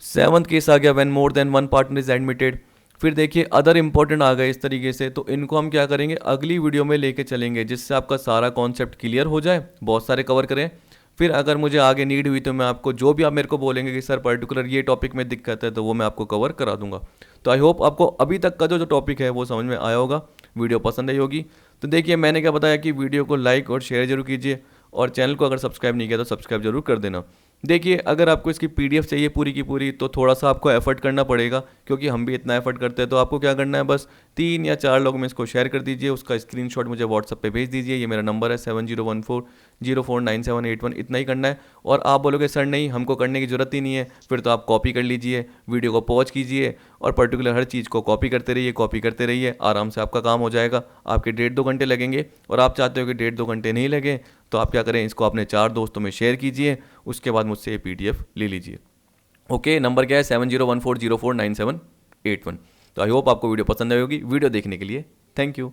7th केस आ गया, when more than one partner is admitted, फिर देखिए अदर इंपॉर्टेंट आ गए इस तरीके से। तो इनको हम क्या करेंगे, अगली वीडियो में लेके चलेंगे, जिससे आपका सारा कॉन्सेप्ट क्लियर हो जाए, बहुत सारे कवर करें। फिर अगर मुझे आगे नीड हुई तो मैं आपको जो भी आप मेरे को बोलेंगे कि सर पर्टिकुलर ये टॉपिक में दिक्कत है, तो वो मैं आपको कवर करा दूंगा। तो आई होप आपको अभी तक का जो टॉपिक है वो समझ में आया होगा, वीडियो पसंद आई होगी। तो देखिए मैंने क्या बताया कि वीडियो को लाइक और शेयर जरूर कीजिए, और चैनल को अगर सब्सक्राइब नहीं किया तो सब्सक्राइब जरूर कर देना। देखिए अगर आपको इसकी पीडीएफ चाहिए पूरी की पूरी, तो थोड़ा सा आपको एफर्ट करना पड़ेगा, क्योंकि हम भी इतना एफर्ट करते हैं। तो आपको क्या करना है, बस 3 या 4 लोग में इसको शेयर कर दीजिए, उसका स्क्रीनशॉट मुझे व्हाट्सअप पे भेज दीजिए। ये मेरा नंबर है 7014049781, इतना ही करना है। और आप बोलोगे सर नहीं हमको करने की ज़रूरत ही नहीं है, फिर तो आप कॉपी कर लीजिए, वीडियो को पॉज कीजिए और पर्टिकुलर हर चीज़ को कॉपी करते रहिए, आराम से आपका काम हो जाएगा। आपके 1.5-2 घंटे लगेंगे, और आप चाहते हो कि 1.5-2 घंटे नहीं लगे, तो आप क्या करें, इसको अपने 4 दोस्तों में शेयर कीजिए, उसके बाद मुझसे ये पीडीएफ ले लीजिए। ओके, नंबर क्या है 7014049781। तो आई होप आपको वीडियो पसंद आई होगी। वीडियो देखने के लिए थैंक यू।